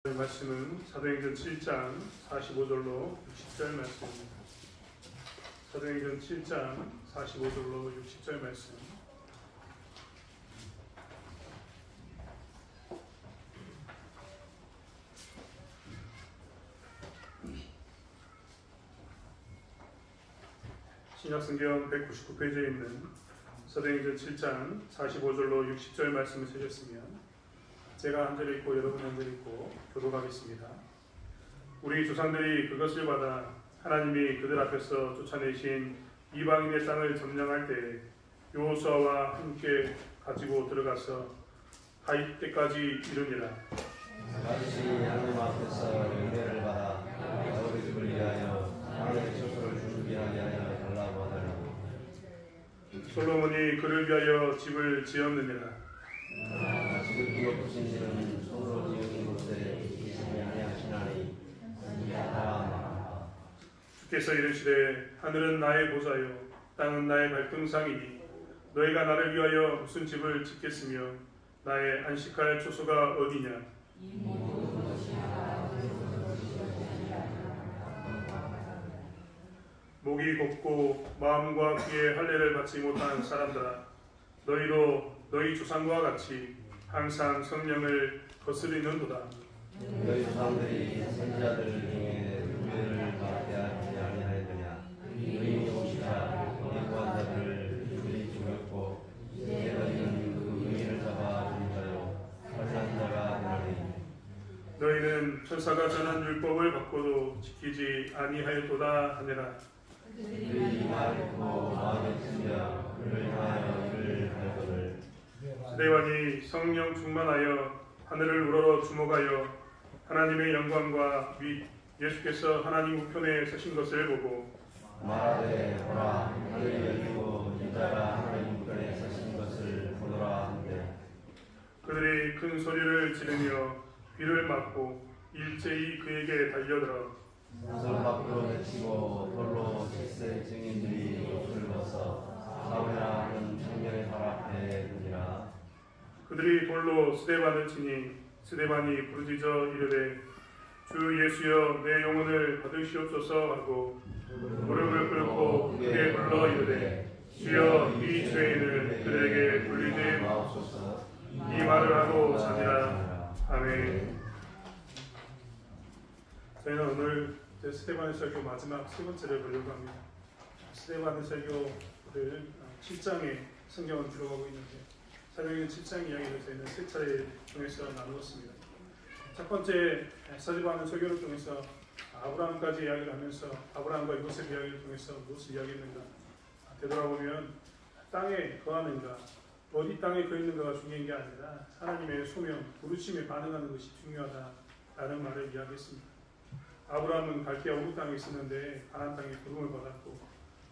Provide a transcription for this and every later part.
말씀은 사도행전 7장 45절로 60절 말씀입니다. 사도행전 7장 45절로 60절 말씀. 신약성경 199페이지에 있는 사도행전 7장 45절로 60절 말씀을 찾으셨으면 제가 한 절 읽고 여러분 한 절 읽고 교독하겠습니다. 우리 조상들이 그것을 받아 하나님이 그들 앞에서 쫓아내신 이방인의 땅을 점령할 때 여호수아와 함께 가지고 들어가서 하잇 때까지 이르니라. 다시 하나님 앞에서 은혜를 받아 너희 집을 위하여 하나님의 처소를 준비하게 하여 달라고 하더라. 솔로몬이 그를 위하여 집을 지었느니라. 지극히 높으신 이는 손으로 지은 곳에 계시지 아니하시나니 주께서 이르시되 하늘은 나의 보좌요 땅은 나의 발등상이니 너희가 나를 위하여 무슨 집을 짓겠으며 나의 안식할 초소가 어디냐. 목이 곱고 마음과 귀에 할례를 받지 못한 사람들아, 너희도 너희 조상과 같이 항상 성령을 거스리는도다. 너희 조상들이 선지자들 중에 은혜를 받게 하지 아니하였느냐. 의인이 오시자 예고한 자들을 그들이 죽였고 이제 너희는 그 의인을 잡아 죽이자요 살난 자가 되나니. 너희는 천사가 전한 율법을 받고도 지키지 아니하였도다 하니라. 그들이 말을 듣고 마음에 드시며 그를 향하여 이를 갈거늘. 스데반이 성령 충만하여 하늘을 우러러 주목하여 하나님의 영광과 및 예수께서 하나님 우편에 서신 것을 보고 말하되 보라 하늘이 열리고 인자가 하나님 우편에 서신 것을 보노라 한대. 그들이 큰 소리를 지르며 귀를 막고 일제히 그에게 달려들어 무술 밖으로 내치고 돌로 7세 증인들이 옷을 벗어 사울이라 하는 청년의 발 앞에 두니라. 그들이 돌로 스데반을 치니 스데반이 부르짖어 이르되 주 예수여 내 영혼을 받으시옵소서 하고 무릎을 꿇고 크게 불러 이르되 주여 이 죄인을 그들에게 돌리지 마옵소서. 이 말을 하고 자니라. 아멘. 저희는 오늘 스데반의 설교 마지막 세 번째를 보려고 합니다. 스데반의 설교를 7장의 성경을 들어가고 있는데 사도행전 7장 이야기를 저희는 세 차례 통해서 나누었습니다. 첫 번째 스데반의 설교를 통해서 아브라함까지 이야기를 하면서 아브라함과 요셉 이야기를 통해서 무엇을 이야기했는가 되돌아보면 땅에 거하는가 어디 땅에 거있는가가 중요한 게 아니라 하나님의 소명, 부르심에 반응하는 것이 중요하다라는 말을 이야기했습니다. 아브라함은 갈대아 우르 땅에 있었는데 가나안 땅에 부름을 받았고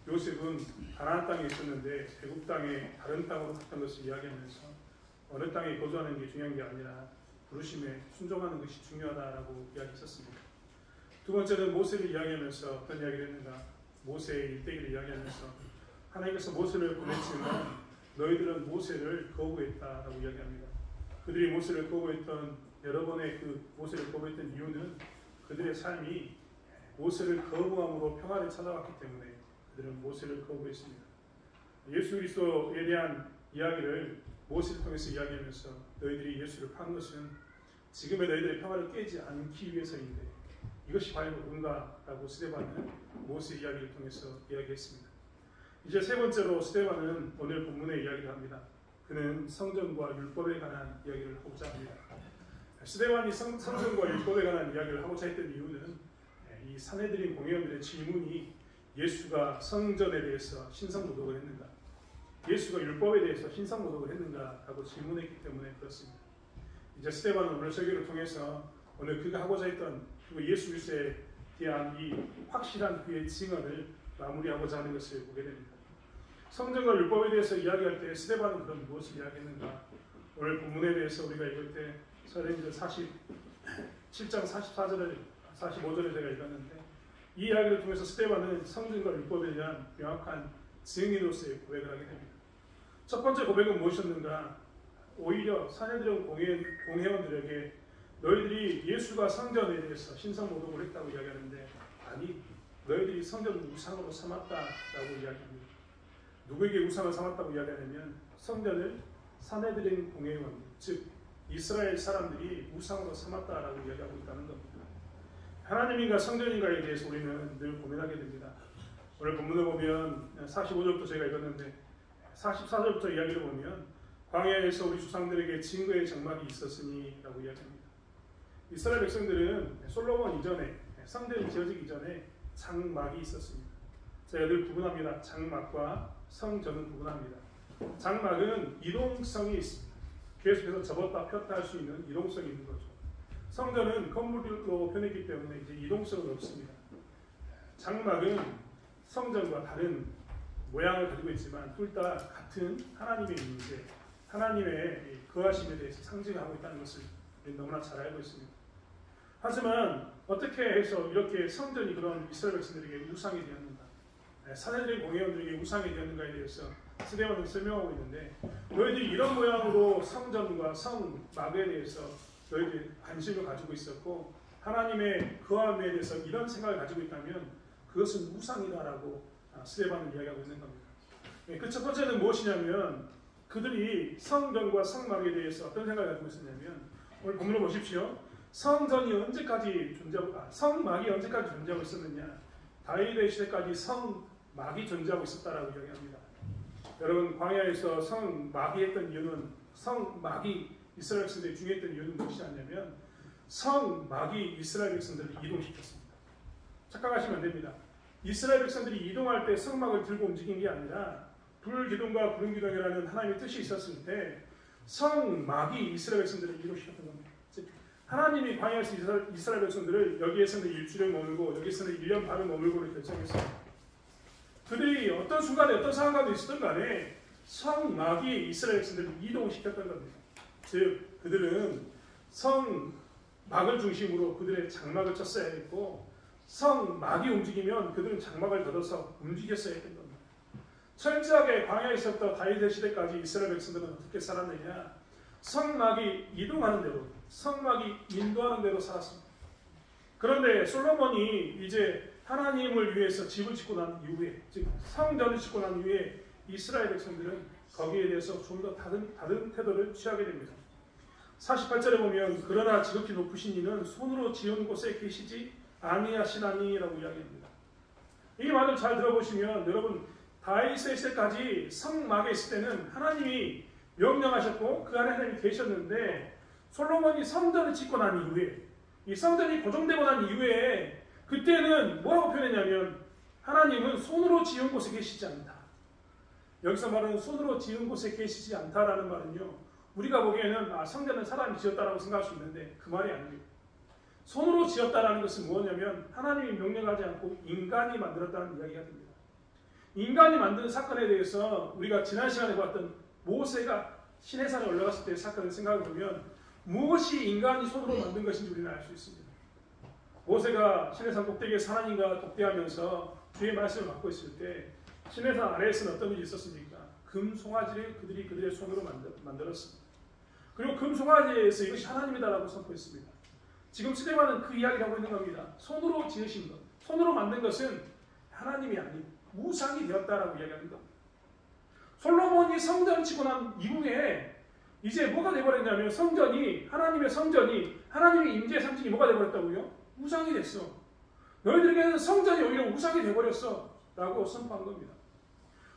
요셉은 가나안 땅에 있었는데 애굽 땅에 다른 땅으로 갔던 것을 이야기하면서 어느 땅에 거주하는 게 중요한 게 아니라 부르심에 순종하는 것이 중요하다라고 이야기했었습니다. 두 번째는 모세를 이야기하면서 어떤 이야기를 했는가. 모세의 일대기를 이야기하면서 하나님께서 모세를 보냈지만 너희들은 모세를 거부했다라고 이야기합니다. 그들이 모세를 거부했던 여러 번의 그 모세를 거부했던 이유는 그들의 삶이 모세를 거부함으로 평화를 찾아왔기 때문에 그들은 모세를 거부했습니다. 예수 그리스도에 대한 이야기를 모세를 통해서 이야기하면서 너희들이 예수를 판 것은 지금의 너희들의 평화를 깨지 않기 위해서인데 이것이 과연 옳은가라고 스데반은 모세 이야기를 통해서 이야기했습니다. 이제 세 번째로 스데반은 오늘 본문의 이야기를 합니다. 그는 성전과 율법에 관한 이야기를 하고자 합니다. 스데반이 성전과 율법에 관한 이야기를 하고자 했던 이유는 이 산헤드린 공회원들의 질문이 예수가 성전에 대해서 신성모독을 했는가, 예수가 율법에 대해서 신성모독을 했는가 하고 질문했기 때문에 그렇습니다. 이제 스데반은 오늘 설교를 통해서 오늘 그가 하고자 했던 그리고 예수 그리스도에 대한 이 확실한 그의 증언을 마무리하고자 하는 것을 보게 됩니다. 성전과 율법에 대해서 이야기할 때 스데반은 그럼 무엇을 이야기했는가? 오늘 본문에 대해서 우리가 읽을 때 사도행전 7장 44절을 45절을 제가 읽었는데 이 이야기를 통해서 스데반은 성전과 율법에 대한 명확한 증인으로서의 고백을 하게 됩니다. 첫 번째 고백은 무엇이었는가? 오히려 산헤드린 공회원들에게 너희들이 예수가 성전에 대해서 신성모독을 했다고 이야기하는데 아니 너희들이 성전을 우상으로 삼았다라고 이야기합니다. 누구에게 우상을 삼았다고 이야기하냐면 성전을 사내들인 공회원 즉 이스라엘 사람들이 우상으로 삼았다라고 이야기하고 있다는 겁니다. 하나님인가 성전인가에 대해서 우리는 늘 고민하게 됩니다. 오늘 본문을 보면 45절부터 제가 읽었는데 44절부터 이야기를 보면 광야에서 우리 조상들에게 증거의 장막이 있었으니 라고 이야기합니다. 이스라엘 백성들은 솔로몬 이전에 성전이 지어지기 이전에 장막이 있었습니다. 제가 늘 구분합니다. 장막과 성전은 구분합니다. 장막은 이동성이 있습니다. 계속해서 접었다 폈다 할 수 있는 이동성이 있는 거죠. 성전은 건물로 변했기 때문에 이제 이동성은 없습니다. 장막은 성전과 다른 모양을 가지고 있지만 둘 다 같은 하나님의 임재, 하나님의 거하심에 대해서 상징하고 있다는 것을 너무나 잘 알고 있습니다. 하지만 어떻게 해서 이렇게 성전이 그런 이스라엘 백성들에게 우상이 되었는가? 사내들의 공회원들에게 우상이 되었는가에 대해서 스데반은 설명하고 있는데 너희들이 이런 모양으로 성전과 성막에 대해서 너희들이 관심을 가지고 있었고 하나님의 거함에 대해서 이런 생각을 가지고 있다면 그것은 우상이다라고 스데반은 이야기하고 있는 겁니다. 그 첫 번째는 무엇이냐면 그들이 성전과 성막에 대해서 어떤 생각을 가지고 있었냐면 오늘 본문을 보십시오. 성막이 언제까지 존재하고 있었느냐? 다윗의 시대까지 성막이 존재하고 있었다라고 이야기합니다. 여러분 광야에서 성막이 했던 이유는 성막이 이스라엘 백성들이 중요했던 이유는 무엇이냐면 성막이 이스라엘 백성들을 이동시켰습니다. 착각하시면 안 됩니다. 이스라엘 백성들이 이동할 때 성막을 들고 움직인 게 아니라 불기둥과 구름기둥이라는 하나님의 뜻이 있었을 때 성막이 이스라엘 백성들을 이동시켰던 겁니다. 즉 하나님이 광야에서 이스라엘 백성들을 여기에서는 일주일 머물고 여기서는 1년 반을 머물고를 결정했습니다. 그들이 어떤 순간에 어떤 상황 가운데 있었던 간에 성막이 이스라엘 백성들을 이동시켰던 겁니다. 즉 그들은 성막을 중심으로 그들의 장막을 쳤어야 했고 성막이 움직이면 그들은 장막을 걷어서 움직였어야 했던 겁니다. 철저하게 광야에서부터 다윗의 시대까지 이스라엘 백성들은 어떻게 살았느냐? 성막이 이동하는 대로, 성막이 인도하는 대로 살았습니다. 그런데 솔로몬이 이제 하나님을 위해서 집을 짓고 난 이후에, 즉 성전을 짓고 난 이후에 이스라엘 백성들은 거기에 대해서 좀 더 다른 태도를 취하게 됩니다. 48절에 보면 그러나 지극히 높으신 이는 손으로 지은 곳에 계시지 아니하시나니라고 이야기합니다. 이 말을 잘 들어보시면 여러분 다윗의 시대까지 성막에 있을 때는 하나님이 명령하셨고 그 안에 하나님이 계셨는데 솔로몬이 성전을 짓고 난 이후에 이 성전이 고정되고 난 이후에 그때는 뭐라고 표현했냐면 하나님은 손으로 지은 곳에 계시지 않다. 여기서 말하는 손으로 지은 곳에 계시지 않다라는 말은요. 우리가 보기에는 성전은 사람이 지었다라고 생각할 수 있는데 그 말이 아닙니다. 손으로 지었다라는 것은 뭐냐면 하나님이 명령하지 않고 인간이 만들었다는 이야기가 됩니다. 인간이 만든 사건에 대해서 우리가 지난 시간에 봤던 모세가 시내산에 올라갔을 때의 사건을 생각해 보면 무엇이 인간이 손으로 만든 것인지 우리는 알 수 있습니다. 모세가 시내산 꼭대기에 하나님과 독대하면서 주의 말씀을 받고 있을 때 시내산 아래에서는 어떤 일이 있었습니까? 금 송아지를 그들의 손으로 만들었습니다. 그리고 금 송아지에서 이것이 하나님이다라고 선포했습니다. 지금 스데반은 그 이야기를 하고 있는 겁니다. 손으로 지으신 것, 손으로 만든 것은 하나님이 아닌 우상이 되었다라고 이야기하는 겁니다. 솔로몬이 성전을 짓고 난 이후에 이제 뭐가 되어버렸냐면 하나님의 성전이 하나님의 임재의 상징이 뭐가 되어버렸다고요? 우상이 됐어. 너희들에게는 성전이 오히려 우상이 되어버렸어 라고 선포한 겁니다.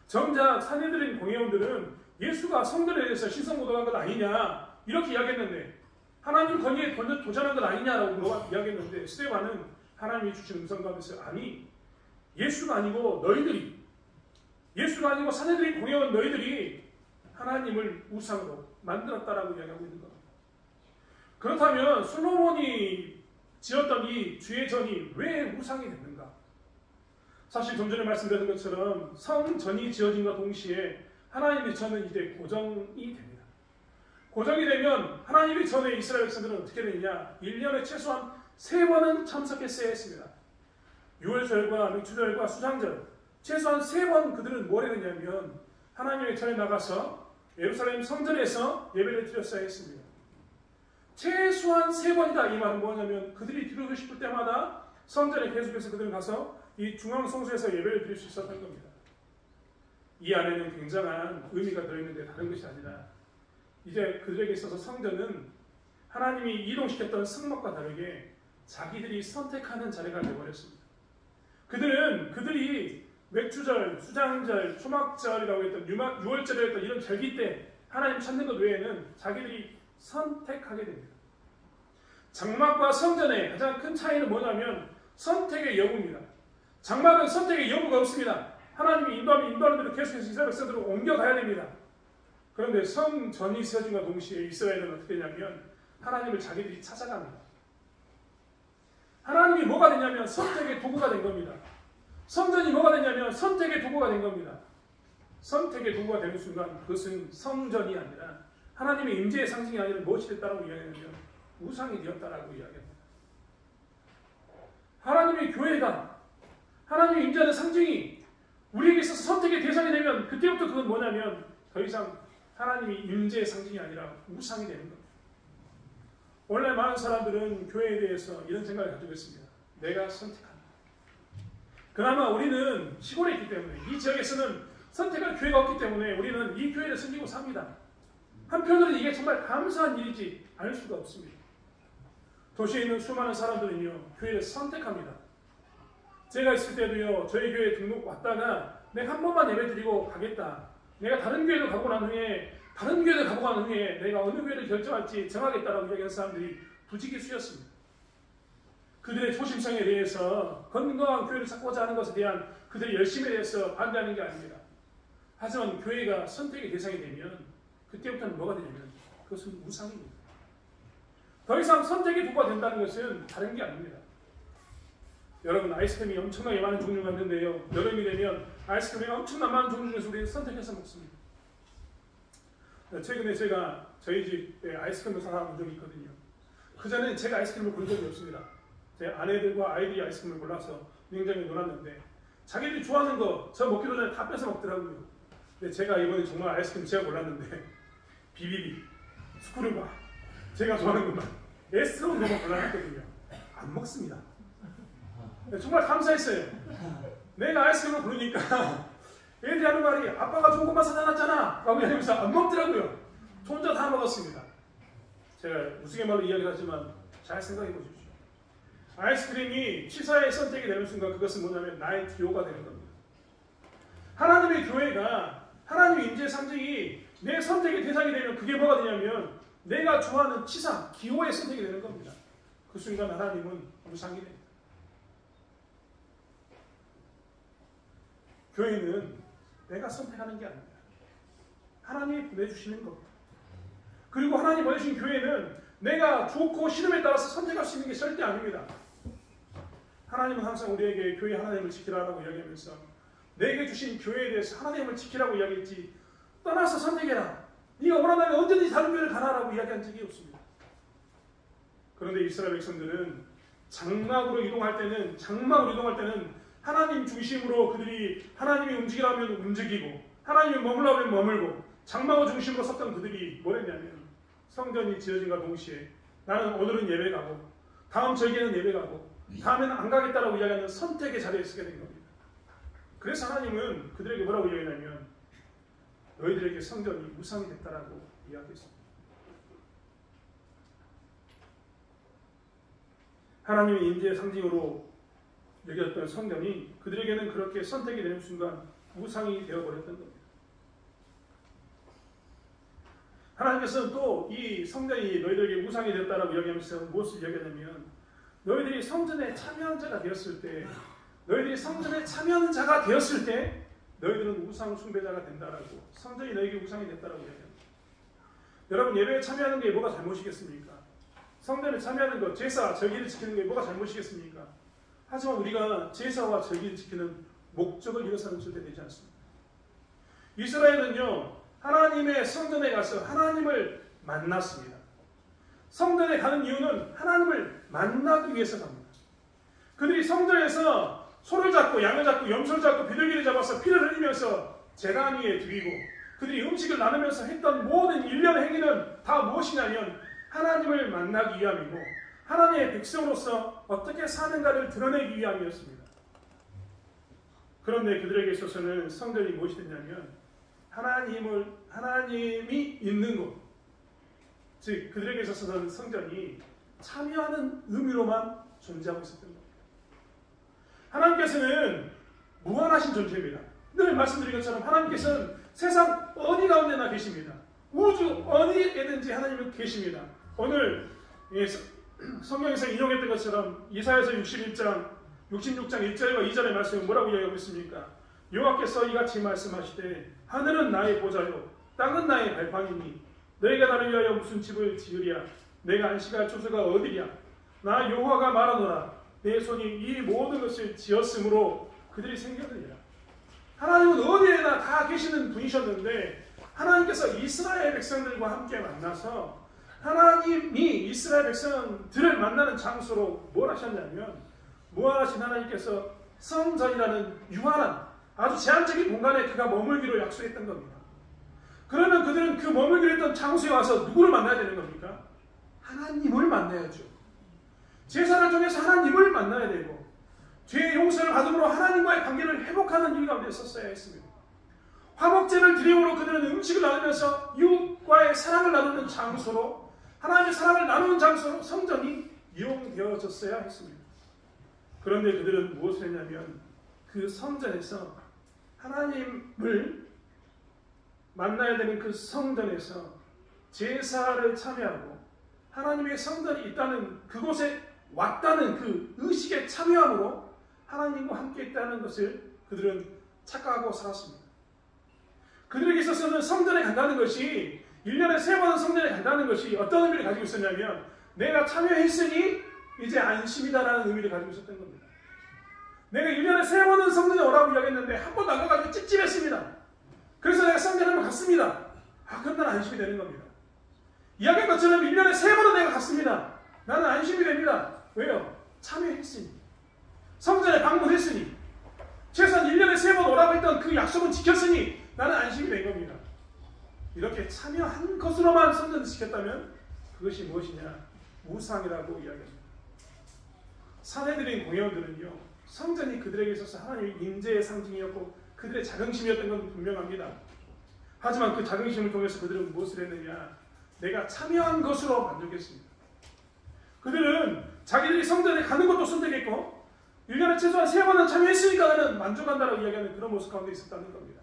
정작 사내들인 공회원들은 예수가 성전에 대해서 신성모독한 것 아니냐 이렇게 이야기했는데 하나님 권위에 도전한 것 아니냐라고 이야기했는데 스데반은 하나님이 주신 음성 가운데서 아니 예수가 아니고 사내들인 공회원 너희들이 하나님을 우상으로 만들었다라고 이야기하고 있는 겁니다. 그렇다면 솔로몬이 지었던 이 주의 전이 왜 우상이 됐는가? 사실 좀 전에 말씀드린 것처럼 성전이 지어진과 동시에 하나님의 전은 이제 고정이 됩니다. 고정이 되면 하나님의 전에 이스라엘 백성들은 어떻게 되느냐? 1년에 최소한 3번은 참석했어야 했습니다. 유월절과 명추절과 수장절 최소한 3번 그들은 뭘 했느냐면 하나님의 전에 나가서 예루살렘 성전에서 예배를 드렸어야 했습니다. 최소한 3번이다. 이 말은 뭐냐면 그들이 드리고 싶을 때마다 성전에 계속해서 그들은 가서 이 중앙 성소에서 예배를 드릴 수 있었던 겁니다. 이 안에는 굉장한 의미가 들어있는데 다른 것이 아니라 이제 그들에게 있어서 성전은 하나님이 이동시켰던 성막과 다르게 자기들이 선택하는 자리가 되어버렸습니다. 그들이 맥주절, 수장절, 초막절이라고 했던 유월절이라고 했던 이런 절기 때 하나님 찾는 것 외에는 자기들이 선택하게 됩니다. 장막과 성전의 가장 큰 차이는 뭐냐면 선택의 여부입니다. 장막은 선택의 여부가 없습니다. 하나님이 인도하는 대로 계속해서 이스라엘 백성들을 옮겨가야 됩니다. 그런데 성전이 세워진과 동시에 이스라엘은 어떻게 되냐면 하나님을 자기들이 찾아갑니다. 하나님이 뭐가 되냐면 선택의 도구가 된 겁니다. 성전이 뭐가 되냐면 선택의 도구가 된 겁니다. 선택의 도구가 되는 순간 그것은 성전이 아니라 하나님의 임재의 상징이 아니라 무엇이 됐다라고 이야기하냐면 우상이 되었다라고 이야기합니다. 하나님의 교회가 하나님의 임재하는 상징이 우리에게 있어서 선택의 대상이 되면 그때부터 그건 뭐냐면 더 이상 하나님이 임재의 상징이 아니라 우상이 되는 겁니다. 원래 많은 사람들은 교회에 대해서 이런 생각을 가지고 있습니다. 내가 선택한다. 그나마 우리는 시골에 있기 때문에 이 지역에서는 선택할 교회가 없기 때문에 우리는 이 교회를 섬기고 삽니다. 한편으로는 이게 정말 감사한 일이지 않을 수가 없습니다. 도시에 있는 수많은 사람들은요 교회를 선택합니다. 제가 있을 때도요 저희 교회 등록 왔다가 내가 한 번만 예배드리고 가겠다. 내가 다른 교회를 가고 난 후에 다른 교회를 가고 간 후에 내가 어느 교회를 결정할지 정하겠다라고 이야기하는 사람들이 부지기수였습니다. 그들의 초심성에 대해서 건강한 교회를 찾고자 하는 것에 대한 그들의 열심에 대해서 반대하는 게 아닙니다. 하지만 교회가 선택의 대상이 되면 그때부터는 뭐가 되냐면 그것은 우상입니다. 더 이상 선택의 도구가 된다는 것은 다른 게 아닙니다. 여러분 아이스크림이 엄청나게 많은 종류가 있는데요. 여름이 되면 아이스크림이 엄청나게 많은 종류 중에서 우리는 선택해서 먹습니다. 최근에 제가 저희 집에 아이스크림을 사온 적이 있거든요. 그전에 제가 아이스크림을 고른 적이 없습니다. 제 아내들과 아이들이 아이스크림을 골라서 냉장고에 놓았는데 자기들이 좋아하는 거 저 먹기로 전에 다 뺏어 먹더라고요. 근데 제가 이번에 정말 아이스크림 제가 골랐는데 비비비, 스쿠르바 제가 좋아하는 것만 애쓰러운 것만 골라놨거든요. 안 먹습니다. 정말 감사했어요. 내가 아이스크림을 고르니까 애들이 하는 말이 아빠가 좋은 것만 사다 놨잖아 라고 이야기하면서 안 먹더라고요. 저 혼자 다 먹었습니다. 제가 우스갯말로 이야기를 하지만 잘 생각해 보십시오. 아이스크림이 치사의 선택이 되는 순간 그것은 뭐냐면 나의 기호가 되는 겁니다. 하나님의 교회가 하나님의 임재의 상징이 내 선택의 대상이 되면 그게 뭐가 되냐면 내가 좋아하는 치사, 기호의 선택이 되는 겁니다. 그 순간 하나님은 우상이 됩니다. 교회는 내가 선택하는 게 아닙니다. 하나님이 보내주시는 겁니다. 그리고 하나님이 보내주신 교회는 내가 좋고 싫음에 따라서 선택할 수 있는 게 절대 아닙니다. 하나님은 항상 우리에게 교회 하나님을 지키라고 이야기하면서 내게 주신 교회에 대해서 하나님을 지키라고 이야기했지 떠나서 선택해라. 네가 원한다면 언제든지 다른 교회를 가라라고 이야기한 적이 없습니다. 그런데 이스라엘 백성들은 장막으로 이동할 때는 하나님 중심으로 그들이 하나님이 움직이라면 움직이고 하나님이 머물라면 머물고 장막을 중심으로 섰던 그들이 뭘 했냐면 성전이 지어진과 동시에 나는 오늘은 예배 가고 다음 절기에는 예배 가고 다음에는 안 가겠다라고 이야기하는 선택의 자리에 서게 된 겁니다. 그래서 하나님은 그들에게 뭐라고 이야기하냐면 너희들에게 성전이 우상이 됐다라고 이야기했습니다. 하나님의 임재의 상징으로 여겼던 성전이 그들에게는 그렇게 선택이 되는 순간 우상이 되어버렸던 겁니다. 하나님께서는 또 이 성전이 너희들에게 우상이 되었다라고 이야기하면서 무엇을 이야기하냐면 너희들이 성전에 참여한 자가 되었을 때 너희들이 성전에 참여하는 자가 되었을 때 너희들은 우상 숭배자가 된다라고 성전이 너희에게 우상이 됐다라고 이야기합니다. 여러분 예배에 참여하는 게 뭐가 잘못이겠습니까? 성전에 참여하는 것, 제사, 절기를 지키는 게 뭐가 잘못이겠습니까? 하지만 우리가 제사와 절기를 지키는 목적을 위해서는 절대 되지 않습니다. 이스라엘은요 하나님의 성전에 가서 하나님을 만났습니다. 성전에 가는 이유는 하나님을 만나기 위해서 갑니다. 그들이 성전에서 소를 잡고 양을 잡고 염소를 잡고 비둘기를 잡아서 피를 흘리면서 제단 위에 드리고 그들이 음식을 나누면서 했던 모든 일련의 행위는 다 무엇이냐면 하나님을 만나기 위함이고 하나님의 백성으로서 어떻게 사는가를 드러내기 위함이었습니다. 그런데 그들에게 있어서는 성전이 무엇이 됐냐면 하나님이 있는 곳, 즉 그들에게 있어서는 성전이 참여하는 의미로만 존재하고 있었던 겁니다. 하나님께서는 무한하신 존재입니다. 늘 말씀드린 것처럼 하나님께서는 세상 어디 가운데나 계십니다. 우주 어디에든지 하나님은 계십니다. 오늘 성경에서 인용했던 것처럼 이사야서 66장 1절과 2절의 말씀은 뭐라고 이야기하고 있습니까? 여호와께서 이같이 말씀하시되 하늘은 나의 보좌요 땅은 나의 발판이니 너희가 나를 위하여 무슨 집을 지으랴 내가 안식할 초소가 어디랴 나 여호와가 말하노라 내 손이 이 모든 것을 지었으므로 그들이 생겨느니라. 하나님은 어디에나 다 계시는 분이셨는데 하나님께서 이스라엘 백성들과 함께 만나서 하나님이 이스라엘 백성들을 만나는 장소로 뭘 하셨냐면 무한하신 하나님께서 성전이라는 유한한 아주 제한적인 공간에 그가 머물기로 약속했던 겁니다. 그러면 그들은 그 머물기로 했던 장소에 와서 누구를 만나야 되는 겁니까? 하나님을 만나야죠. 제사를 통해서 하나님을 만나야 되고 죄의 용서를 받음으로 하나님과의 관계를 회복하는 일 가운데 섰어야 했습니다. 화목제를 드림으로 그들은 음식을 나누면서 이웃과의 사랑을 나누는 장소로 하나님의 사랑을 나누는 장소로 성전이 이용되어졌어야 했습니다. 그런데 그들은 무엇을 했냐면 그 성전에서 하나님을 만나야 되는 그 성전에서 제사를 참여하고 하나님의 성전이 있다는 그곳에 왔다는 그 의식에 참여함으로 하나님과 함께 있다는 것을 그들은 착각하고 살았습니다. 그들에게 있어서는 성전에 간다는 것이 1년에 3번 성전에 간다는 것이 어떤 의미를 가지고 있었냐면 내가 참여했으니 이제 안심이다라는 의미를 가지고 있었던 겁니다. 내가 1년에 3번은 성전에 오라고 이야기했는데 한 번도 안 가가지고 찝찝했습니다. 그래서 내가 성전에 한번 갔습니다. 그럼 나는 안심이 되는 겁니다. 이야기한 것처럼 1년에 3번은 내가 갔습니다. 나는 안심이 됩니다. 왜요? 참여했으니. 성전에 방문했으니. 최소한 1년에 3번 오라고 했던 그 약속은 지켰으니 나는 안심이 된 겁니다. 이렇게 참여한 것으로만 성전을 지켰다면 그것이 무엇이냐? 우상이라고 이야기합니다. 사내들인 공회원들은요, 성전이 그들에게 있어서 하나님의 임재의 상징이었고 그들의 자긍심이었던 건 분명합니다. 하지만 그 자긍심을 통해서 그들은 무엇을 했느냐? 내가 참여한 것으로 만족했습니다. 그들은 자기들이 성전에 가는 것도 선택했고 1년에 최소한 3번은 참여했으니까 나는 만족한다라고 이야기하는 그런 모습 가운데 있었다는 겁니다.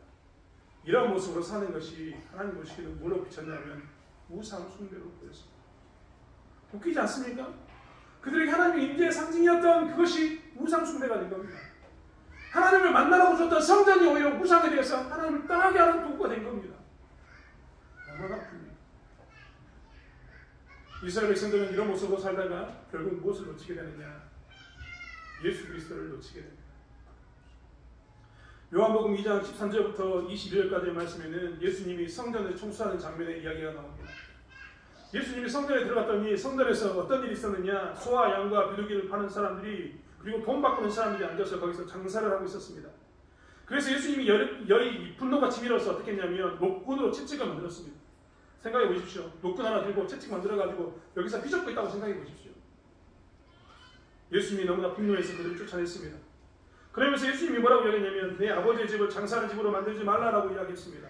이런 모습으로 사는 것이 하나님 보시기에는 뭐로 비쳤냐면 우상 숭배로 보였습니다. 웃기지 않습니까? 그들에게 하나님의 임재의 상징이었던 그것이 우상 숭배가 된 겁니다. 하나님을 만나라고 줬던 성전이 오히려 우상에 대해서 하나님을 떠나게 하는 도구가 된 겁니다. 얼마나 아픕니까? 이스라엘 백성들은 이런 모습으로 살다가 결국 무엇을 놓치게 되느냐? 예수 그리스도를 놓치게 됩니다. 요한복음 2장 13절부터 21절까지의 말씀에는 예수님이 성전을 청소하는 장면의 이야기가 나옵니다. 예수님이 성전에 들어갔더니 성전에서 어떤 일이 있었느냐? 소와 양과 비둘기를 파는 사람들이 그리고 돈 바꾸는 사람들이 앉아서 거기서 장사를 하고 있었습니다. 그래서 예수님이 열이 분노가 치밀어서 어떻게 했냐면 녹군으로 채찍을 만들었습니다. 생각해 보십시오. 녹군 하나 들고 채찍 만들어가지고 여기서 휘젓고 있다고 생각해 보십시오. 예수님이 너무나 분노해서 그들을 쫓아냈습니다. 그러면서 예수님이 뭐라고 이야기했냐면 내 아버지의 집을 장사하는 집으로 만들지 말라라고 이야기했습니다.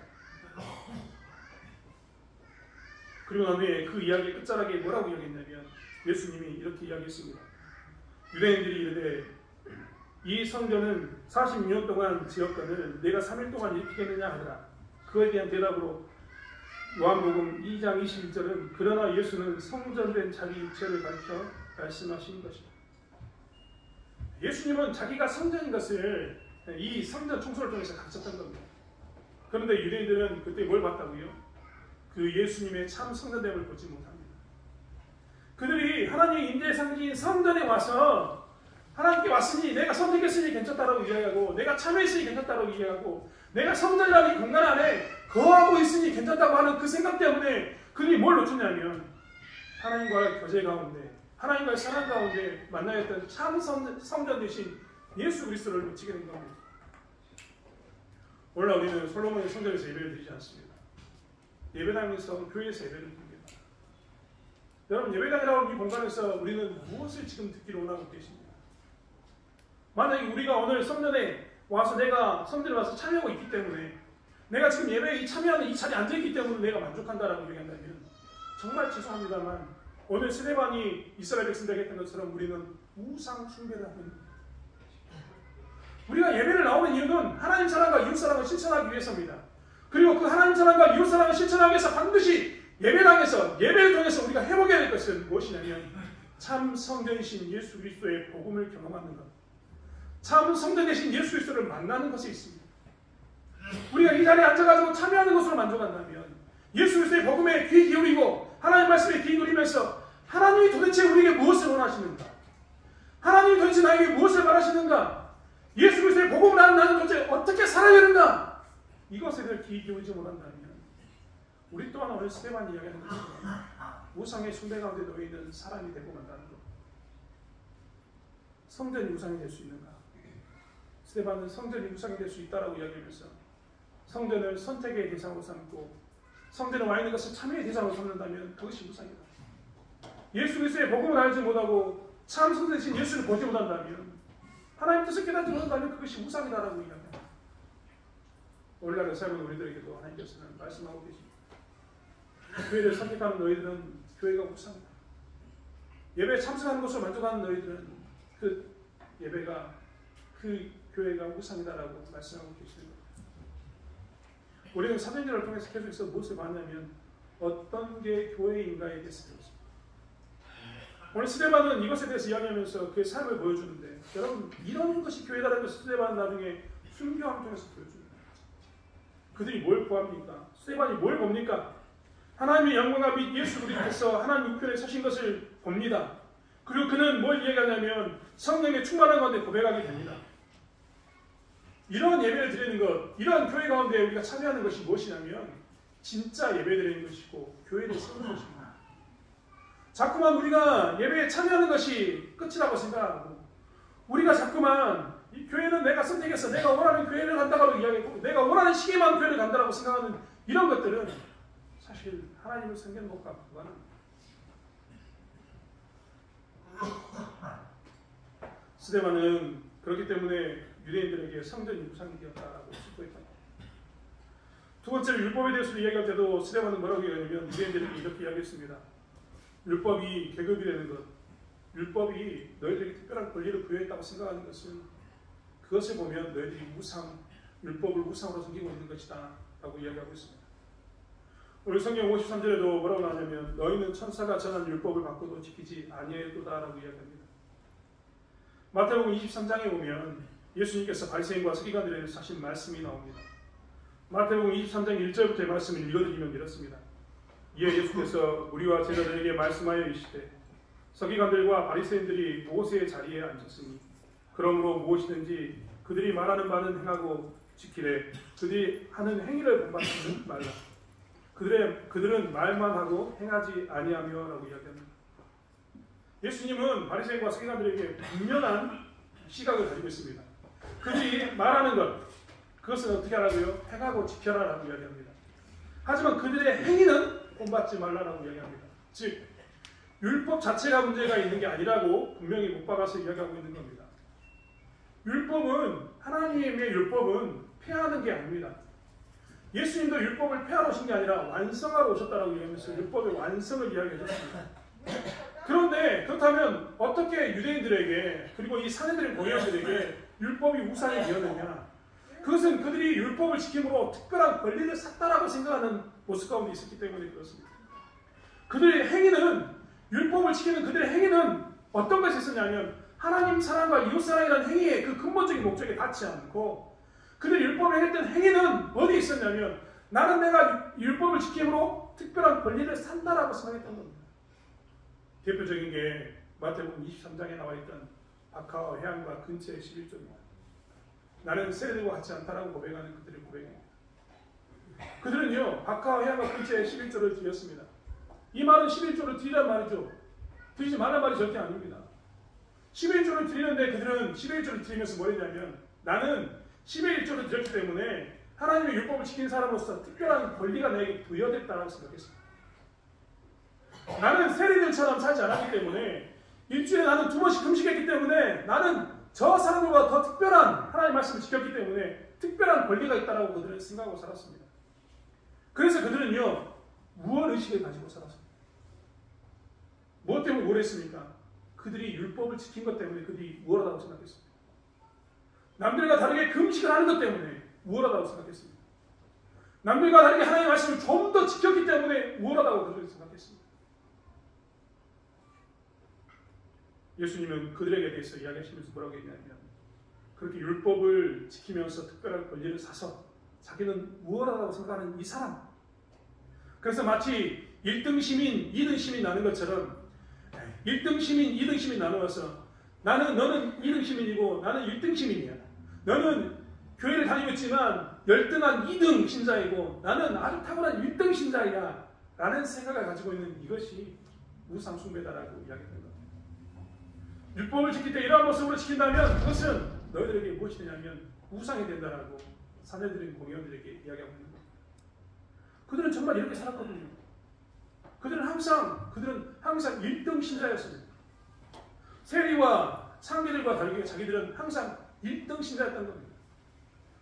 그리고 난 후에 그 이야기의 끝자락에 뭐라고 이야기했냐면 예수님이 이렇게 이야기했습니다. 유대인들이 이르되 이 성전은 46년 동안 지었거늘 내가 3일 동안 일으키겠느냐 하더라. 그에 대한 대답으로 요한복음 2장 21절은 그러나 예수는 성전된 자기 육체를 가리켜 말씀하신 것이다. 예수님은 자기가 성전인 것을 이 성전 청소를 통해서 가르쳤던 겁니다. 그런데 유대인들은 그때 뭘 봤다고요? 그 예수님의 참 성전됨을 보지 못합니다. 그들이 하나님의 임재의 상징인 성전에 와서 하나님께 왔으니 내가 선택했으니 괜찮다라고 이야기하고 내가 참여했으니 괜찮다라고 이야기하고 내가 성전이라는 이 공간 안에 거하고 있으니 괜찮다고 하는 그 생각 때문에 그들이 뭘 놓쳤냐면 하나님과의 교제 가운데 하나님과의 사랑 가운데 만나야 했던 참 성전 대신 예수 그리스도를 놓치게 된 겁니다. 오늘날 우리는 솔로몬의 성전에서 예배를 드리지 않습니다. 예배당에서 교회에서 예배를 드립니다. 여러분, 예배당이라고 이 공간에서 우리는 무엇을 지금 듣기를 원하고 계십니까? 만약에 우리가 오늘 성전에 와서 내가 성전에 와서 참여하고 있기 때문에 내가 지금 예배에 참여하는 이 자리에 앉아있기 때문에 내가 만족한다라고 얘기한다면 정말 죄송합니다만 오늘 스데반이 이스라엘 백성들에게 했던 것처럼 우리는 우상 숭배를 하는 겁니다. 우리가 예배를 나오는 이유는 하나님 사랑과 이웃 사랑을 실천하기 위해서입니다. 그리고 그 하나님 사랑과 이웃 사랑을 실천하기 위해서 반드시 예배당에서 예배를 통해서 우리가 해보게 될 것은 무엇이냐면 참 성전이신 예수 그리스도의 복음을 경험하는 것, 참 성전 되신 예수 그리스도를 만나는 것이 있습니다. 우리가 이 자리에 앉아가지고 참여하는 것으로 만족한다면 예수 그리스도의 복음에 귀 기울이고 하나님 말씀에 귀 기울이면서 하나님이 도대체 우리에게 무엇을 원하시는가, 하나님이 도대체 나에게 무엇을 바라시는가, 예수 그리스도의 복음을 아는 나는 도대체 어떻게 살아야 되는가, 이것에 대해 귀 기울이지 못한다면 우리 또한 오늘 스데반이 이야기하는 것처럼 우상의 숭배 가운데 놓여있는 사람이 되고 만다는 것. 성전이 우상이 될 수 있는가? 스데반은 성전이 우상이 될 수 있다라고 이야기하면서 성전을 선택의 대상으로 삼고 성전에 와 있는 것을 참여의 대상으로 삼는다면 그것이 우상이다. 예수 그리스도의 복음을 알지 못하고 참 성전 되신 예수를 보지 못한다면, 하나님 뜻을 깨닫지 못한다면 그것이 우상이다라고 이야기합니다. 오늘날 삶은 우리들에게도 하나님께서는 말씀하고 계십니다. 교회를 선택하는 너희들은 교회가 우상이다. 예배에 참석하는 것으로 만족하는 너희들은 그 예배가, 그 교회가 우상이다라고 말씀하고 계시는 겁니다. 우리는 사도행전을 통해서 계속해서 무엇을 봤냐면 어떤 게 교회인가에 대해서 배웠습니다. 오늘 스데반은 이것에 대해서 이야기하면서 그의 삶을 보여주는데, 여러분, 이런 것이 교회다라는 것을 스데반은 나중에 순교함을 통해서 보여줍니다. 그들이 뭘 구합니까? 스데반이 뭘 봅니까? 하나님의 영광과 및 예수 그리스도께서 하나님 우편에 서신 것을 봅니다. 그리고 그는 뭘 이야기하냐면 성령의 충만한 가운데 고백하게 됩니다. 이런 예배를 드리는 것, 이러한 교회 가운데 우리가 참여하는 것이 무엇이냐면 진짜 예배 드리는 것이고 교회를 세우는 것입니다. 자꾸만 우리가 예배에 참여하는 것이 끝이라고 생각하고, 우리가 자꾸만 이 교회는 내가 선택해서 내가 원하는 교회를 간다고 이야기하고 내가 원하는 시기만 교회를 간다고 생각하는 이런 것들은 사실 하나님을 섬기는 것과 무관합니다. 스데반은 그렇기 때문에 유대인들에게 성전이 우상이 되었다라고 선포했다. 두 번째로 율법에 대해서 이야기할 때도 스데반은 뭐라고 이야기하냐면 유대인들에게 이렇게 이야기했습니다. 율법이 계급이 되는 것, 율법이 너희들에게 특별한 권리를 부여했다고 생각하는 것은, 그것을 보면 너희들이 율법을 우상으로 섬기고 있는 것이다 라고 이야기하고 있습니다. 우리 성경 53절에도 뭐라고 나오냐면 너희는 천사가 전한 율법을 받고도 지키지 아니하였도다 라고 이야기합니다. 마태복음 23장에 보면 예수님께서 바리새인과 서기관들에 대해서 하신 말씀이 나옵니다. 마태복음 23장 1절부터의 말씀을 읽어드리면 이렇습니다. 이에 예수께서 우리와 제자들에게 말씀하여 이르시되 서기관들과 바리새인들이 모세의 자리에 앉았으니 그러므로 무엇이든지 그들이 말하는 바는 행하고 지키되 그들이 하는 행위를 본받지는 말라. 그들은 말만 하고 행하지 아니하며라고 이야기합니다. 예수님은 바리새인과 서기관들에게 분명한 시각을 가지고 있습니다. 그들이 말하는 것, 그것은 어떻게 하라고요? 행하고 지켜라라고 이야기합니다. 하지만 그들의 행위는 본받지 말라라고 이야기합니다. 즉 율법 자체가 문제가 있는 게 아니라고 분명히 못 박아서 이야기하고 있는 겁니다. 율법은, 하나님의 율법은 폐하는 게 아닙니다. 예수님도 율법을 폐하러 오신 게 아니라 완성하러 오셨다라고 얘기하면서 율법의 완성을 이야기해 줬습니다. 그런데 그렇다면 어떻게 유대인들에게, 그리고 이 사내들의 고려인들에게 율법이 우상이 되었느냐? 그것은 그들이 율법을 지킴으로 특별한 권리를 샀다라고 생각하는 모습 가운데 있었기 때문에 그렇습니다. 그들의 행위는, 율법을 지키는 그들의 행위는 어떤 것이 있었냐면 하나님 사랑과 이웃 사랑이라는 행위의 그 근본적인 목적에 닿지 않고, 그들이 율법을 행했던 행위는 어디에 있었냐면 나는 내가 율법을 지킴으로 특별한 권리를 산다라고 생각했던 겁니다. 대표적인 게 마태복음 23장에 나와 있던 박하와 회양과 근처의 11조입니다. 나는 세례들과 같지 않다라고 고백하는 그들의 고백입니다. 그들은요, 박하와 회양과 근처의 11조를 드렸습니다. 이 말은 11조를 드리란 말이죠. 드리지 말란 말이 절대 아닙니다. 11조를 드리는데 그들은 11조를 드리면서 뭐 했냐면 나는 11조를 드렸기 때문에 하나님의 율법을 지키는 사람으로서 특별한 권리가 내게 부여됐다고 생각했습니다. 나는 세리들처럼 살지 않았기 때문에 일주일에 나는 2번씩 금식했기 때문에 나는 저 사람들보다 더 특별한 하나님의 말씀을 지켰기 때문에 특별한 권리가 있다고 그들은 생각하고 살았습니다. 그래서 그들은요 우월의식을 가지고 살았습니다. 무엇 때문에 우월했습니까? 그들이 율법을 지킨 것 때문에 그들이 우월하다고 생각했습니다. 남들과 다르게 금식을 하는 것 때문에 우월하다고 생각했습니다. 남들과 다르게 하나님의 말씀을 좀 더 지켰기 때문에 우월하다고 그들은 생각했습니다. 예수님은 그들에게 대해서 이야기하시면서 뭐라고 얘기하냐면 그렇게 율법을 지키면서 특별한 권리를 사서 자기는 우월하다고 생각하는 이 사람, 그래서 마치 1등 시민, 2등 시민 나눈 것처럼 1등 시민, 2등 시민 나누어서 너는 2등 시민이고 나는 1등 시민이야. 너는 교회를 다니고 있지만 열등한 2등 신자이고 나는 아주 탁월한 1등 신자이야 라는 생각을 가지고 있는 이것이 우상숭배다라고 이야기합니다. 율법을 지킬 때 이러한 모습으로 지킨다면 그것은 너희들에게 무엇이 되냐면 우상이 된다라고 사내들인 공의원들에게 이야기하고 있는 겁니다. 그들은 정말 이렇게 살았거든요. 그들은 항상 1등 신자였습니다. 세리와 창기들과 다르게 자기들은 항상 1등 신자였던 겁니다.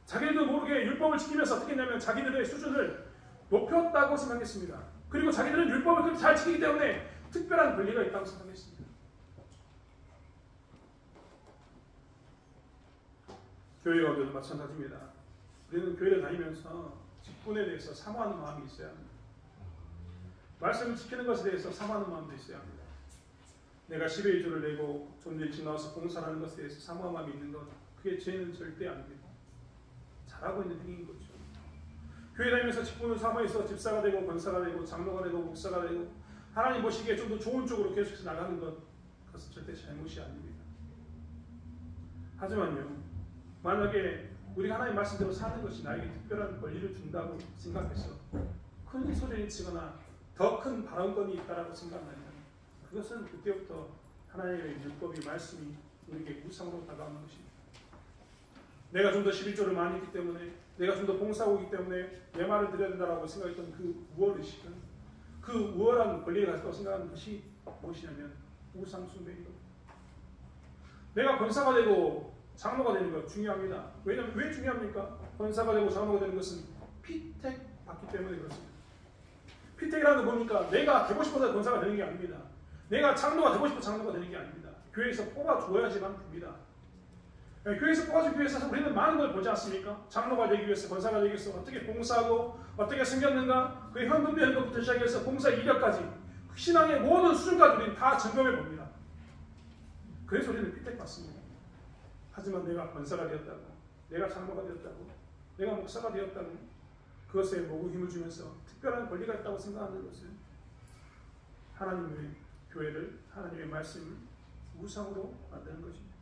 자기들도 모르게 율법을 지키면서 어떻게 했냐면 자기들의 수준을 높였다고 생각했습니다. 그리고 자기들은 율법을 그렇게 잘 지키기 때문에 특별한 권리가 있다고 생각했습니다. 교회 가운데도 마찬가지입니다. 우리는 교회를 다니면서 직분에 대해서 사모하는 마음이 있어야 합니다. 말씀을 지키는 것에 대해서 사모하는 마음도 있어야 합니다. 내가 10의 2조를 내고 좀 일찍 나와서 봉사를 하는 것에 대해서 사모한 마음이 있는 것, 그게 죄는 절대 아닙니다. 잘하고 있는 행위인 거죠. 교회 다니면서 직분을 사모해서 집사가 되고 권사가 되고 장로가 되고 목사가 되고 하나님 보시기에 좀 더 좋은 쪽으로 계속해서 나가는 것, 그것은 절대 잘못이 아닙니다. 하지만요, 만약에 우리가 하나님 말씀대로 사는 것이 나에게 특별한 권리를 준다고 생각해서 큰 소리를 치거나 더 큰 발언권이 있다고 생각하면 그것은 그때부터 하나님의 율법이 말씀이 우리에게 우상으로 다가오는 것입니다. 내가 좀 더 11조를 많이 했기 때문에 내가 좀 더 봉사하고 있기 때문에 내 말을 드려야 된다고 생각했던 그 우월의식은 그 우월한 권리를 가지고 생각하는 것이 무엇이냐면 우상숭배인 겁니다. 내가 권사가 되고 장로가 되는 것 중요합니다. 왜냐하면 왜 중요합니까? 권사가 되고 장로가 되는 것은 피택 받기 때문에 그렇습니다. 피택이라는 건 뭡니까? 내가 되고 싶어서 권사가 되는 게 아닙니다. 내가 장로가 되고 싶어서 장로가 되는 게 아닙니다. 교회에서 뽑아주어야지만 됩니다. 교회에서 뽑아주기 위해서 우리는 많은 걸 보지 않습니까? 장로가 되기 위해서, 권사가 되기 위해서 어떻게 봉사하고 어떻게 섬겼는가, 그의 헌금되는 것부터 시작해서 봉사 이력까지 신앙의 모든 수준까지 우리는 다 점검해 봅니다. 그래서 우리는 피택 받습니다. 하지만 내가 권사가 되었다고, 내가 장로가 되었다고, 내가 목사가 되었다고 그것에 모두 힘을 주면서 특별한 권리가 있다고 생각하는 것은 하나님의 교회를, 하나님의 말씀을 우상으로 만드는 것입니다.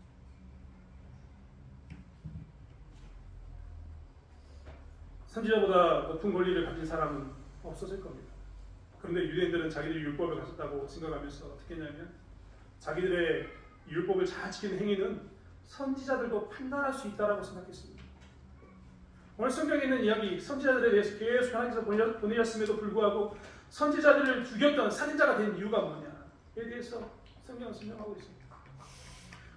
선지자보다 높은 권리를 가진 사람은 없어질 겁니다. 그런데 유대인들은 자기들이 율법을 가졌다고 생각하면서 어떻게 했냐면 자기들의 율법을 잘 지키는 행위는 선지자들도 판단할 수 있다고 생각했습니다. 오늘 성경에 있는 이야기, 선지자들에 대해서 계속 하나님께서 보내셨음에도 불구하고 선지자들을 죽였던 살인자가 된 이유가 뭐냐에 대해서 성경은 설명하고 있습니다.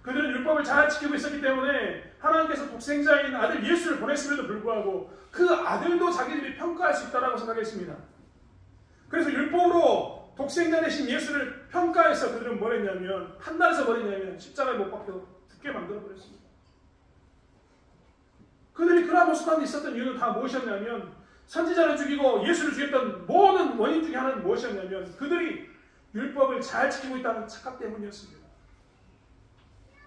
그들은 율법을 잘 지키고 있었기 때문에 하나님께서 독생자인 아들 예수를 보냈음에도 불구하고 그 아들도 자기들이 평가할 수 있다고 생각했습니다. 그래서 율법으로 독생자 되신 예수를 평가해서 그들은 뭘 했냐면, 판단해서 뭘 했냐면 십자가에 못 박혀 죽게 만들어버렸습니다. 그들이 그러한 모습 가운데 있었던 이유는 다 무엇이었냐면, 선지자를 죽이고 예수를 죽였던 모든 원인 중에 하나는 무엇이었냐면 그들이 율법을 잘 지키고 있다는 착각 때문이었습니다.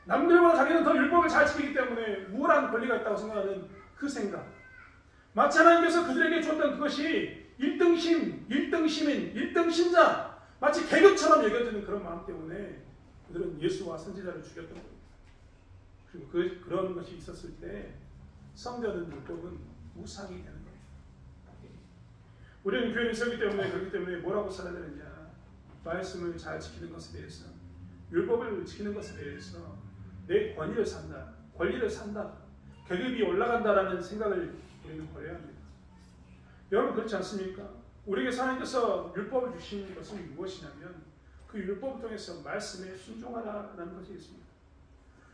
남들보다 자기는 더 율법을 잘 지키기 때문에 우월한 권리가 있다고 생각하는 그 생각. 마치 하나님께서 그들에게 줬던 그것이 1등 시민, 1등 신자, 마치 계급처럼 여겨지는 그런 마음 때문에 그들은 예수와 선지자를 죽였던 겁니다. 그리고 그런 것이 있었을 때 성전은 율법은 우상이 되는 겁니다. 우리는 교회를 세우기 때문에, 그렇기 때문에 뭐라고 살아야 되느냐, 말씀을 잘 지키는 것에 대해서, 율법을 지키는 것에 대해서 내 권위를 산다, 계급이 올라간다라는 생각을 우리는 버려야 합니다. 여러분 그렇지 않습니까? 우리에게 하나님께서 율법을 주신 것은 무엇이냐면 그 율법을 통해서 말씀에 순종하라는 것이 있습니다.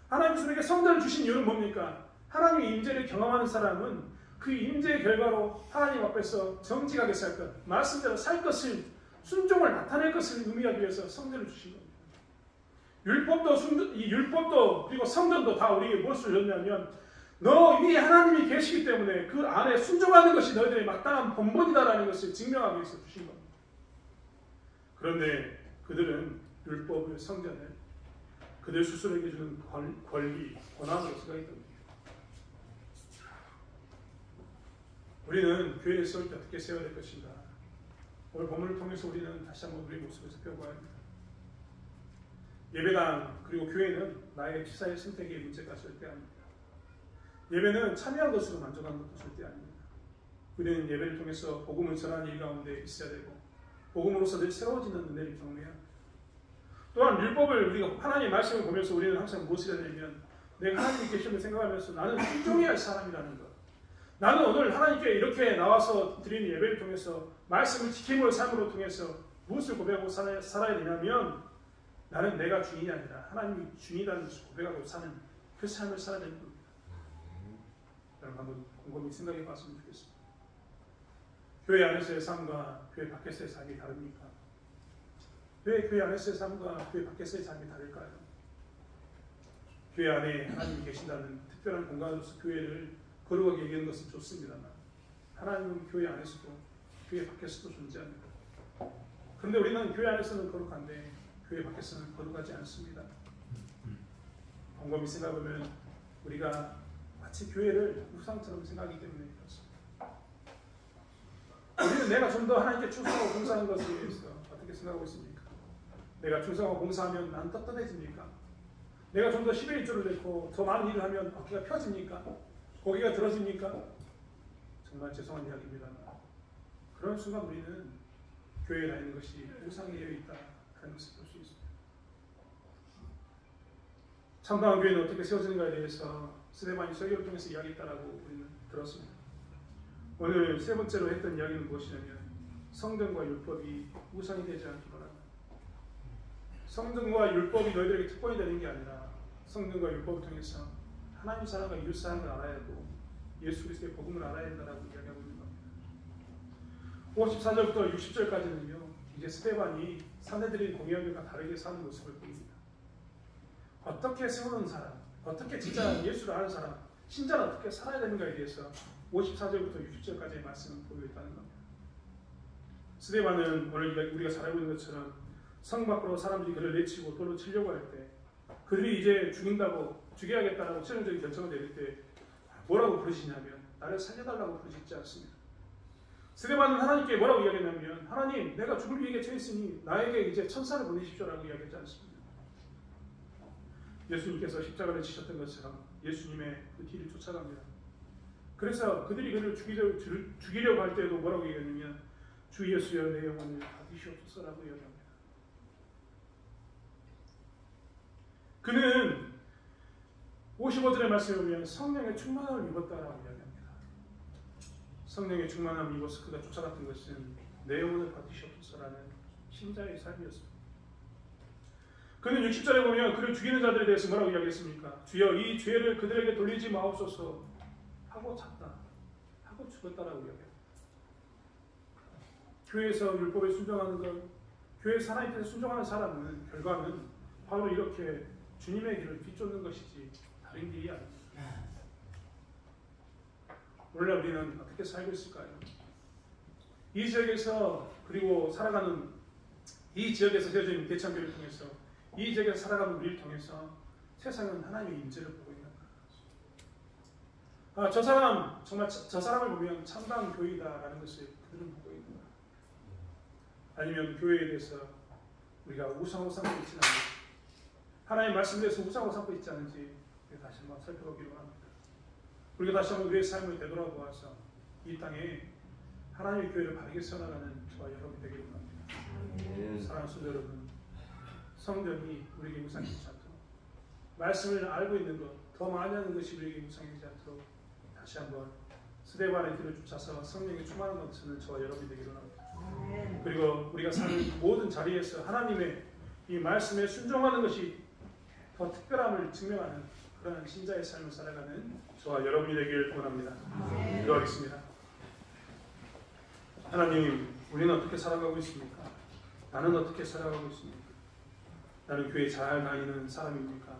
하나님께서 우리에게 성전을 주신 이유는 뭡니까? 하나님의 임재를 경험하는 사람은 그 임재의 결과로 하나님 앞에서 정직하게 살 것, 말씀대로 살 것을, 순종을 나타낼 것을 의미하기 위해서 성전을 주신 겁니다. 율법도 그리고 성전도 다 우리에게 무엇을 줬냐면 너 위에 하나님이 계시기 때문에 그 안에 순종하는 것이 너희들의 마땅한 본분이다라는 것을 증명하기 위해서 주신 겁니다. 그런데 그들은 율법을, 성전을 그들 스스로에게 주는 권리, 권한으로 생각했던 겁니다. 우리는 교회를 세울 때 어떻게 세워야 될 것인가? 오늘 본문을 통해서 우리는 다시 한번 우리의 모습을 살펴봐야 합니다. 예배당 그리고 교회는 나의 치사의 선택의 문제가 절대 아닙니다. 예배는 참여한 것으로 만족하는 것도 절대 아닙니다. 우리는 예배를 통해서 복음을 전하는 일 가운데 있어야 되고 복음으로서 늘 새로워지는 은혜를 경험해야 합니다. 또한 율법을 우리가 하나님의 말씀을 보면서 우리는 항상 무엇을 해야 되냐면 내가 하나님이 계심을 생각하면서 나는 순종해야 할 사람이라는 것. 나는 오늘 하나님께 이렇게 나와서 드리는 예배를 통해서 말씀을 지킴으로 삶으로 통해서 무엇을 고백하고 살아야 되냐면 나는 내가 주인이 아니라 하나님이 주인이라는 것을 고백하고 사는 그 삶을 살아야 되는 겁니다. 여러분 한번 곰곰이 생각해 봤으면 좋겠습니다. 교회 안에서의 삶과 교회 밖에서의 삶이 다릅니까? 왜 교회 안에서의 삶과 교회 밖에서의 삶이 다를까요? 교회 안에 하나님이 계신다는 특별한 공간으로서 교회를 거룩하게 얘기하는 것은 좋습니다만 하나님은 교회 안에서도 교회 밖에서도 존재합니다. 그런데 우리는 교회 안에서는 거룩한데 교회 밖에서는 거룩하지 않습니다. 곰곰이 생각하면 우리가 마치 교회를 우상처럼 생각하기 때문에 그렇습니다. 우리는 내가 좀 더 하나님께 충성하고 봉사하는 것에 대해서 어떻게 생각하고 있습니까? 내가 충성하고 봉사하면 난 떳떳해집니까? 내가 좀 더 11조를 냈고 더 많은 일을 하면 어깨가 펴집니까? 고개가 들어집니까? 정말 죄송한 이야기입니다. 그런 순간 우리는 교회에 다니는 것이 우상에 되어 있다 하는 것을 볼 수 있습니다. 참다운 교회는 어떻게 세워지는가에 대해서 스데반이 설교를 통해서 이야기했다라고 우리는 들었습니다. 오늘 세 번째로 했던 이야기는 무엇이냐면 성전과 율법이 우상이 되지 않기 바랍니다. 성전과 율법이 너희들에게 특권이 되는 게 아니라 성전과 율법을 통해서 하나님 사랑과 이웃 사랑을 알아야 하고 예수 그리스도의 복음을 알아야 한다라고 이야기하고 있는 겁니다. 54절부터 60절까지는요. 이제 스데반이 사내들이 공의함과 다르게 사는 모습을 보입니다. 어떻게 세우는 사람, 어떻게 진짜 예수를 아는 사람, 신자는 어떻게 살아야 되는가에 대해서 54절부터 60절까지의 말씀을 보고 있다는 겁니다. 스데반은 오늘 우리가 잘 알고 있는 것처럼 성 밖으로 사람들이 그를 내치고 돌로 치려고 할 때 그들이 이제 죽여야겠다라고 최종적인 결정을 내릴 때 뭐라고 부르시냐면 나를 살려달라고 부르시지 않습니다. 스데반은 하나님께 뭐라고 이야기했냐면 하나님 내가 죽을 위기에 처했으니 나에게 이제 천사를 보내십시오라고 이야기하지 않습니다. 예수님께서 십자가를 지셨던 것처럼 예수님의 그 뒤를 쫓아갑니다. 그래서 그들이 그를 죽이려고 할 때도 뭐라고 얘기했냐면 주 예수여 내 영혼을 받으시옵소서라고 이야기합니다. 그는 55절의 말씀에 보면 성령의 충만함을 입었다라고 이야기합니다. 성령의 충만함을 입어서 그가 쫓아갔던 것은 내 영혼을 받으시옵소서라는 신자의 삶이었습니다. 그는 60절에 보면 그를 죽이는 자들에 대해서 뭐라고 이야기했습니까? 주여 이 죄를 그들에게 돌리지 마옵소서 하고 잤다. 하고 죽었다라고 이야기합니다. 교회에서 율법에 순종하는 것, 교회에서 하나님께 순종하는 사람은 결과는 바로 이렇게 주님의 길을 뒤쫓는 것이지 다른 길이 아닙니다. 오늘날 우리는 어떻게 살고 있을까요? 이 지역에서 그리고 살아가는 이 지역에서 세워진 대참교를 통해서 이 지역에서 살아가는 우리를 통해서 세상은 하나님의 임재를 보고 있는 거예요. 저 사람 정말 저 사람을 보면 참다운 교회이다라는 것을 그들은 보고 있는 거예요. 아니면 교회에 대해서 우리가 우상으로 삼고 있지는 않은지 하나님의 말씀에 대해서 우상으로 삼고 있지 않은지 다시 한번 살펴보기로 합니다. 우리가 다시 한번 우리의 삶을 되돌아보아서 이 땅에 하나님의 교회를 바르게 세워나가는 저와 여러분이 되기를 바랍니다. 사랑하는 성도 여러분, 성전이 우리에게 우상이 되지 않도록 말씀을 알고 있는 것, 더 많이 하는 것이 우리에게 우상이 되지 않도록 다시 한번 스데반의 길을 쫓아서 성령의 충만한 것을 저와 여러분이 되기를 합니다. 그리고 우리가 사는 모든 자리에서 하나님의 이 말씀에 순종하는 것이 더 특별함을 증명하는 그러한 신자의 삶을 살아가는 저와 여러분이 되기를 원합니다. 기도하겠습니다. 하나님, 우리는 어떻게 살아가고 있습니까? 나는 어떻게 살아가고 있습니까? 나는 교회 잘 다니는 사람입니까?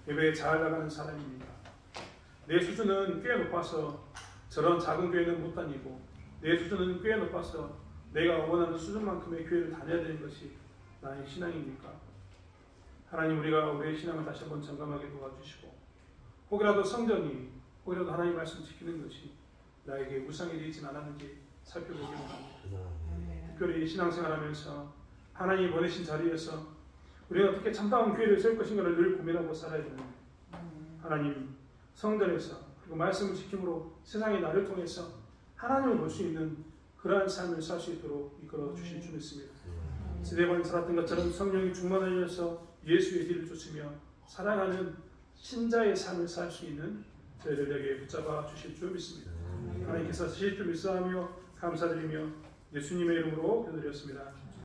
예배에 잘 나가는 사람입니까? 내 수준은 꽤 높아서 저런 작은 교회는 못 다니고, 내 수준은 꽤 높아서 내가 원하는 수준만큼의 교회를 다녀야 되는 것이 나의 신앙입니까? 하나님, 우리가 우리의 신앙을 다시 한번 점검하게 도와주시고, 혹이라도 성전이, 혹이라도 하나님 말씀 지키는 것이 나에게 무상이 되지 않았는지 살펴보기를 원합니다. 특별히 신앙생활하면서 하나님이 보내신 자리에서 우리가 어떻게 참다운 교회를 세울 것인가를 늘 고민하고 살아야 되는데, 하나님, 성전에서 그리고 말씀을 지킴으로 세상의 나를 통해서 하나님을 볼 수 있는 그러한 삶을 살 수 있도록 이끌어 주실 줄 믿습니다. 스데반이 살았던 것처럼 성령이 충만하여서 예수의 길을 쫓으며 사랑하는 신자의 삶을 살 수 있는 저희들에게 붙잡아 주실 줄 믿습니다. 하나님께서 쓰실 줄 믿사하며 감사드리며 예수님의 이름으로 기도드렸습니다.